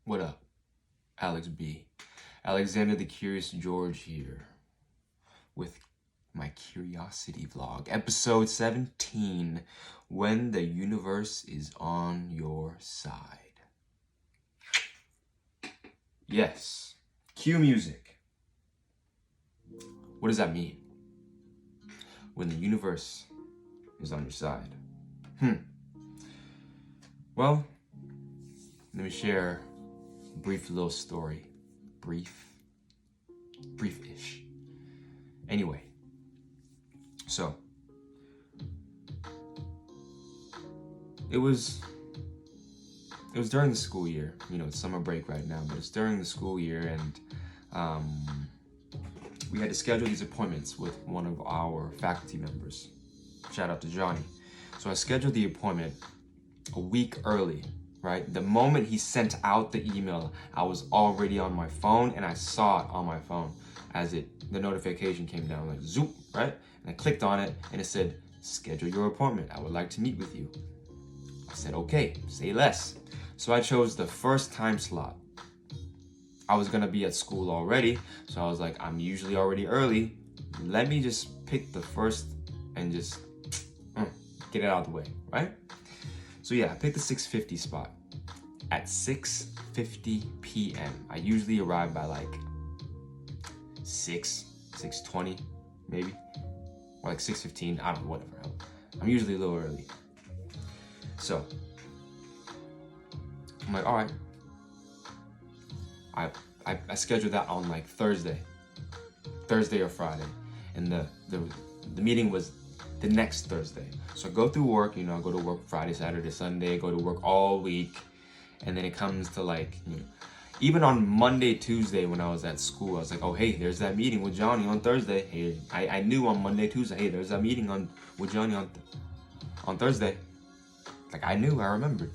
What up? Alex B. Alexander the Curious George here with my curiosity vlog, episode 17, When the Universe is on Your Side. Yes, cue music. What does that mean? When the universe is on your side. Well, let me share a brief little story. Brief-ish. Anyway, so it was during the school year. You know, it's summer break right now, but it's during the school year, and we had to schedule these appointments with one of our faculty members. Shout out to Johnny. So I scheduled the appointment a week early, right? The moment he sent out the email, I was already on my phone, and I saw it on my phone as the notification came down, like zoop, right? And I clicked on it, and it said, schedule your appointment. I would like to meet with you. I said, okay, say less. So I chose the first time slot. I was gonna be at school already, so I was like, I'm usually already early. Let me just pick the first and just get it out of the way, right? So yeah, I picked the 6:50 spot. At 6:50 p.m. I usually arrive by like 6:20 maybe, or like 6:15, I don't know, whatever. I'm usually a little early. So I'm like, all right. I scheduled that on like Thursday or Friday, and the meeting was the next Thursday. So I go through work, you know, I go to work Friday, Saturday, Sunday, I go to work all week, and then it comes to like, you know, even on Monday, Tuesday when I was at school, I was like, oh hey, there's that meeting with Johnny on Thursday. Hey, I knew on Monday, Tuesday, hey, there's that meeting with Johnny on Thursday. Like I knew, I remembered.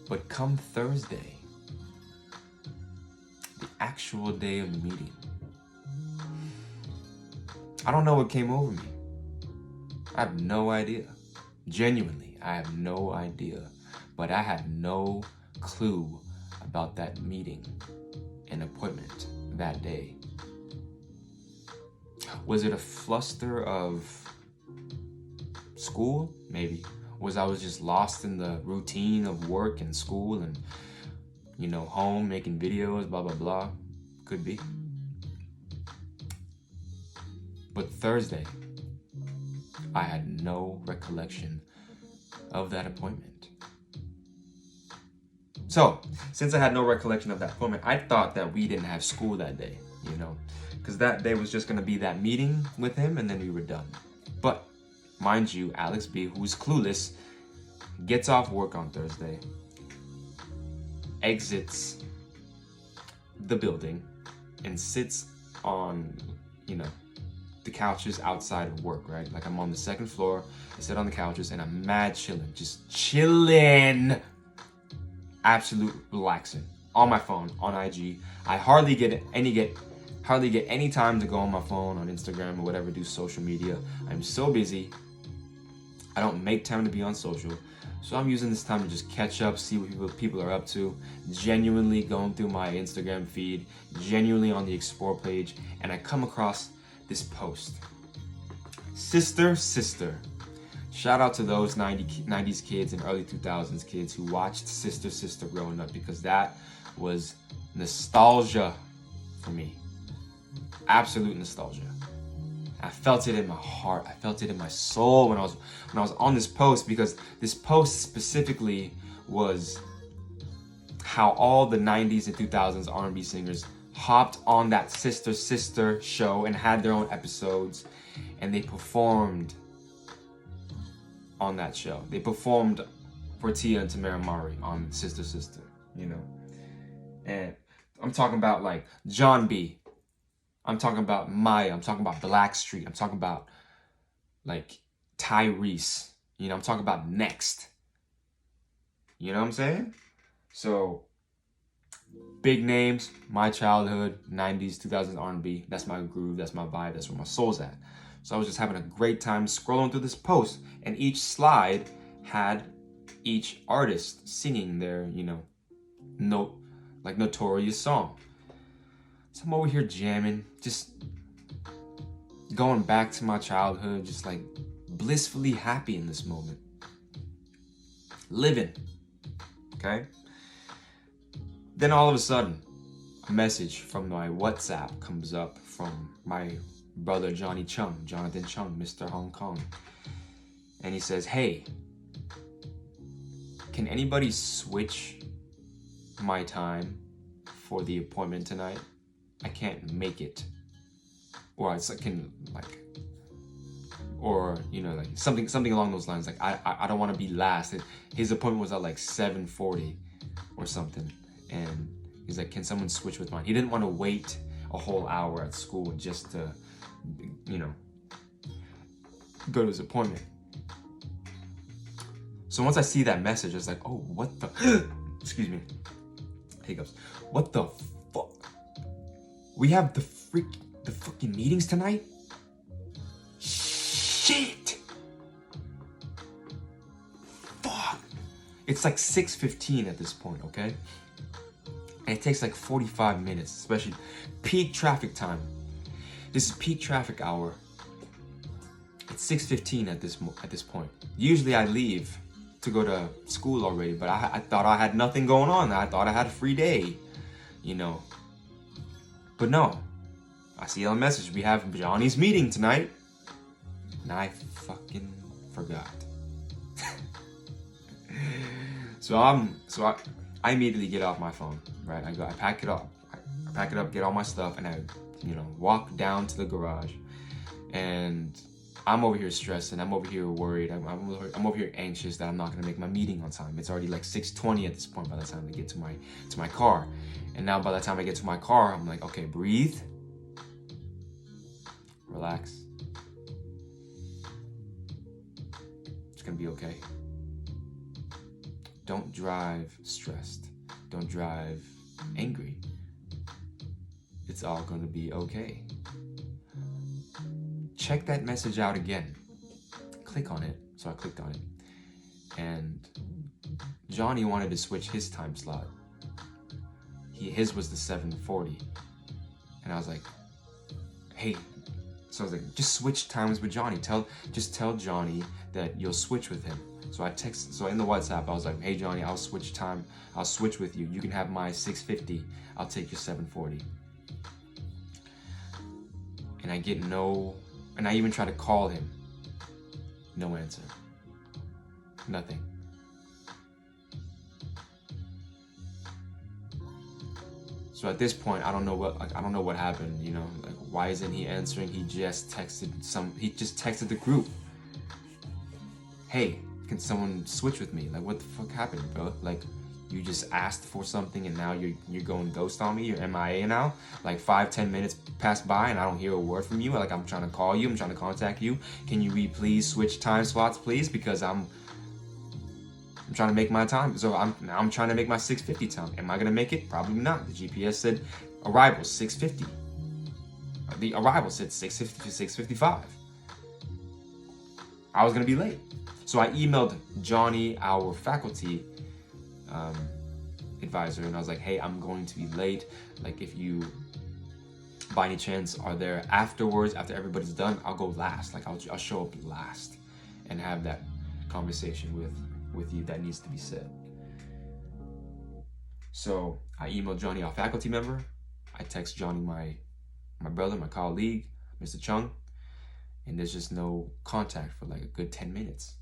But come Thursday, the actual day of the meeting, I don't know what came over me. I have no idea. Genuinely, I have no idea. But I had no clue about that meeting and appointment that day. Was it a fluster of school? Maybe. I was just lost in the routine of work and school and, you know, home, making videos, blah, blah, blah. Could be. But Thursday, I had no recollection of that appointment. So, since I had no recollection of that appointment, I thought that we didn't have school that day, you know, because that day was just going to be that meeting with him, and then we were done. But mind you, Alex B, who's clueless, gets off work on Thursday, exits the building, and sits on, you know, the couches outside of work, right? Like I'm on the second floor, I sit on the couches, and I'm mad chilling, just chilling, absolute relaxing, on my phone, on IG. I hardly get any time to go on my phone, on Instagram or whatever, do social media. I'm so busy. I don't make time to be on social. So I'm using this time to just catch up, see what people are up to, genuinely going through my Instagram feed, genuinely on the explore page, and I come across this post. Sister. Shout out to those 90s kids and early 2000s kids who watched Sister growing up, because that was nostalgia for me. Absolute nostalgia. I felt it in my heart. I felt it in my soul when I was on this post, because this post specifically was how all the 90s and 2000s R&B singers hopped on that Sister show and had their own episodes, and they performed on that show. They performed for Tia and Tamara Mari on Sister, you know. And I'm talking about like John B. I'm talking about Maya. I'm talking about Blackstreet. I'm talking about like Tyrese. You know, I'm talking about Next. You know what I'm saying? So, big names, my childhood, 90s, 2000s R&B. That's my groove, that's my vibe, that's where my soul's at. So I was just having a great time scrolling through this post, and each slide had each artist singing their, notorious song. So I'm over here jamming, just going back to my childhood, just like blissfully happy in this moment. Living, okay? Then all of a sudden, a message from my WhatsApp comes up from my brother Jonathan Chung, Mr. Hong Kong. And he says, hey, can anybody switch my time for the appointment tonight? I can't make it. Or it's like, something along those lines. Like, I don't want to be last. His appointment was at like 7:40 or something. And he's like, can someone switch with mine? He didn't want to wait a whole hour at school just to, go to his appointment. So once I see that message, I was like, oh, what the, excuse me, hiccups. What the fuck? We have the fucking meetings tonight? Shit! Fuck! It's like 6:15 at this point, okay? And it takes like 45 minutes, especially peak traffic time. This is peak traffic hour. It's 6:15 at this point. Usually I leave to go to school already, but I thought I had nothing going on. I thought I had a free day, But no, I see a message. We have Johnny's meeting tonight. And I fucking forgot. I immediately get off my phone, right? I pack it up. I pack it up, get all my stuff, and I, walk down to the garage. And I'm over here stressing. I'm over here worried. I'm over here anxious that I'm not gonna make my meeting on time. It's already like 6:20 at this point by the time I get to my car. And now by the time I get to my car, I'm like, okay, breathe. Relax. It's gonna be okay. Don't drive stressed. Don't drive angry. It's all gonna be okay. Check that message out again. Click on it. So I clicked on it. And Johnny wanted to switch his time slot. His was the 7:40. And I was like, hey. So I was like, just switch times with Johnny. Just tell Johnny that you'll switch with him. So in the WhatsApp, I was like, hey Johnny, I'll switch time. I'll switch with you. You can have my 6:50. I'll take your 7:40. And and I even try to call him. No answer. Nothing. So at this point, I don't know what happened, like why isn't he answering? He just texted the group. Hey, can someone switch with me? Like, what the fuck happened, bro? Like, you just asked for something and now you're going ghost on me? You're MIA now? Like 5-10 minutes pass by and I don't hear a word from you. Like, I'm trying to call you, I'm trying to contact you. Can you please switch time slots, please? Because I'm trying to make my time. So I'm trying to make my 6:50 time. Am I gonna make it? Probably not. The GPS said arrival 6:50. The arrival said 6:50 to 6:55. I was gonna be late. So I emailed Johnny, our faculty advisor, and I was like, hey, I'm going to be late. Like, if you by any chance are there afterwards, after everybody's done, I'll go last. Like, I'll show up last and have that conversation with you that needs to be said. So I emailed Johnny, our faculty member. I text Johnny, my brother, my colleague, Mr. Chung, and there's just no contact for like a good 10 minutes.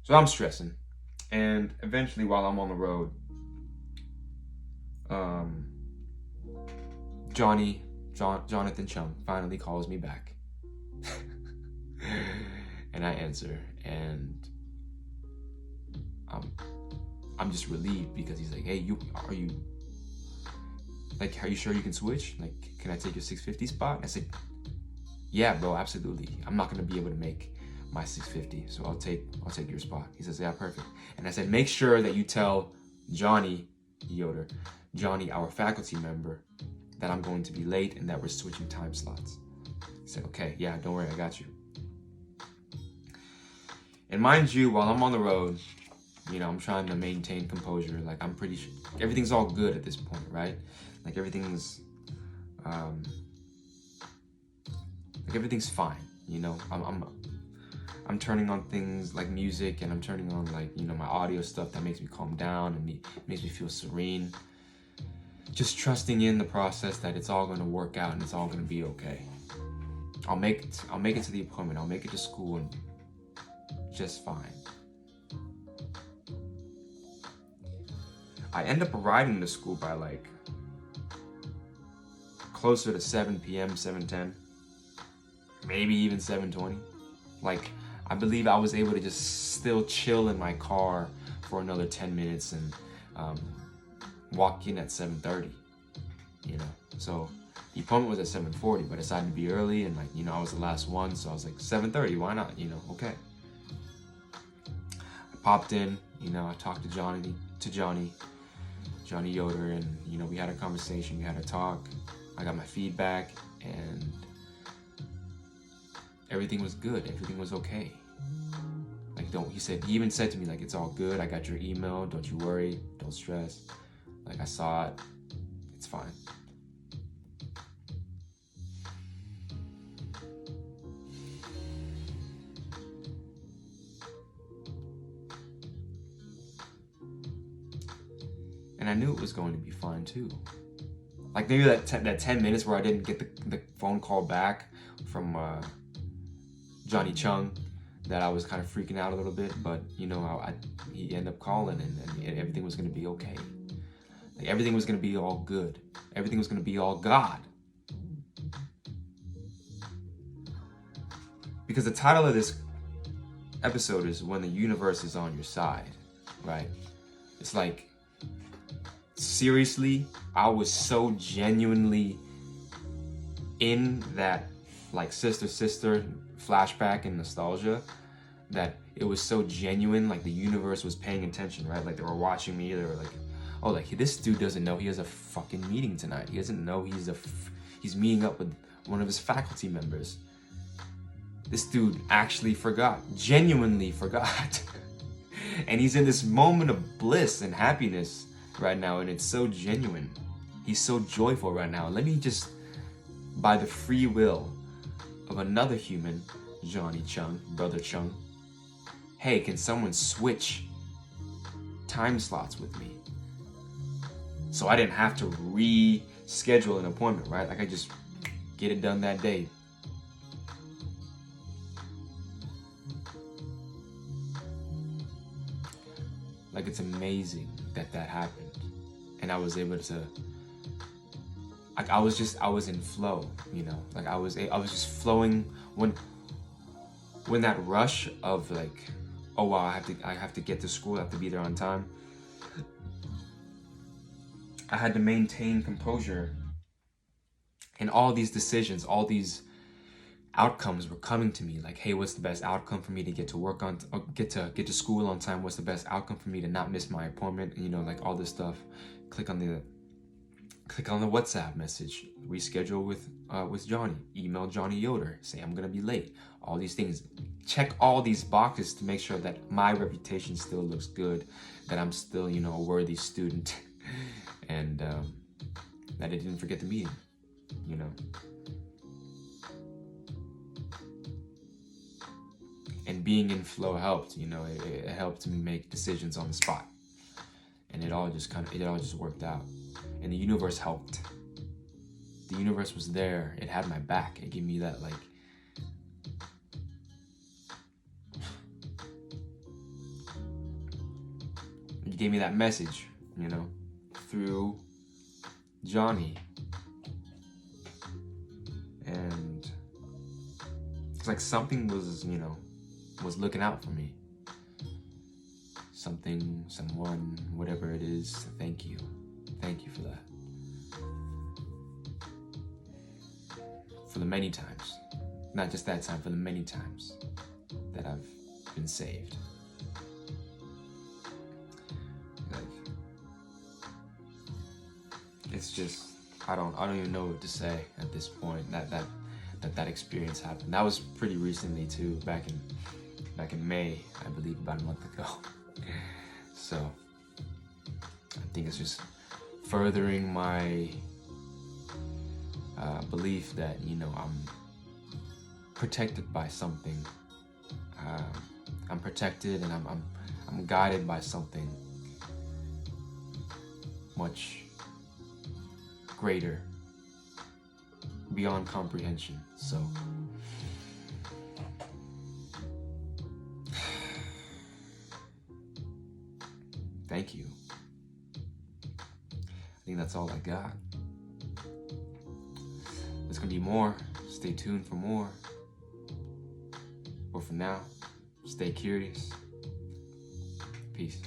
So I'm stressing, and eventually while I'm on the road, Jonathan Chung finally calls me back. And I answer, and I'm just relieved because he's like, hey, are you sure you can switch? Like, can I take your 6:50 spot? And I said, yeah, bro, absolutely. I'm not gonna be able to make my 6:50, so I'll take your spot. He says, yeah, perfect. And I said, make sure that you tell Johnny Yoder, Johnny, our faculty member, that I'm going to be late and that we're switching time slots. He said, okay, yeah, don't worry, I got you. And mind you, while I'm on the road, you know, I'm trying to maintain composure. Like, I'm pretty sure everything's all good at this point, right? Like, everything's fine. You know, I'm turning on things like music, and I'm turning on, like, you know, my audio stuff that makes me calm down and makes me feel serene. Just trusting in the process that it's all going to work out and it's all going to be okay. I'll make it to the appointment. I'll make it to school and just fine. I end up arriving to school by like closer to 7 p.m., 7:10, maybe even 7:20. Like, I believe I was able to just still chill in my car for another 10 minutes and walk in at 7:30, you know. So the appointment was at 7:40, but I decided to be early, and, like, you know, I was the last one, so I was like, 7:30, why not, you know, okay. I popped in, you know, I talked to Johnny Yoder, and, you know, we had a conversation, we had a talk. I got my feedback, and everything was good, everything was okay. Like, he even said to me, like, it's all good, I got your email, don't you worry, don't stress. Like, I saw it, it's fine. And I knew it was going to be fine too. Like, maybe that 10 minutes where I didn't get the phone call back from Johnny Chung, that I was kind of freaking out a little bit, but, you know, he ended up calling, and everything was going to be okay. Like, everything was going to be all good. Everything was going to be all God. Because the title of this episode is When the Universe is on Your Side, right? It's like, seriously, I was so genuinely in that, like, sister flashback and nostalgia, that it was so genuine. Like, the universe was paying attention, right? Like, they were watching me. They were like, oh, like, this dude doesn't know he has a fucking meeting tonight. He doesn't know he's meeting up with one of his faculty members. This dude actually forgot, genuinely forgot. And he's in this moment of bliss and happiness right now, and it's so genuine. He's so joyful right now. Let me just, by the free will of another human, Johnny Chung, Brother Chung, hey, can someone switch time slots with me? So I didn't have to reschedule an appointment, right? Like, I just get it done that day. Like, it's amazing that happened. And I was able to, like, I was in flow, you know? Like, I was just flowing when that rush of, like, oh wow, I have to get to school, I have to be there on time. I had to maintain composure, and all these decisions, all these outcomes were coming to me. Like, hey, what's the best outcome for me to get to work on, or get to school on time? What's the best outcome for me to not miss my appointment? You know, like, all this stuff. Click on the WhatsApp message, reschedule with Johnny, email Johnny Yoder, say I'm gonna be late. All these things, check all these boxes to make sure that my reputation still looks good, that I'm still, you know, a worthy student, and that I didn't forget the meeting, you know. And being in flow helped, you know, it helped me make decisions on the spot. And it all just worked out. And the universe helped. The universe was there. It had my back. It gave me that, like, it gave me that message, you know, through Johnny. And it's like something was, you know, was looking out for me. Something, someone, whatever it is, thank you. Thank you for that. For the many times, not just that time, for the many times that I've been saved. Like, it's just, I don't even know what to say at this point. That experience happened. That was pretty recently too, back in back in May, I believe, about a month ago. So I think it's just furthering my belief that, you know, I'm protected by something. I'm protected, and I'm guided by something much greater, beyond comprehension. So thank you. I think that's all I got. There's gonna be more. Stay tuned for more. But for now, stay curious. Peace.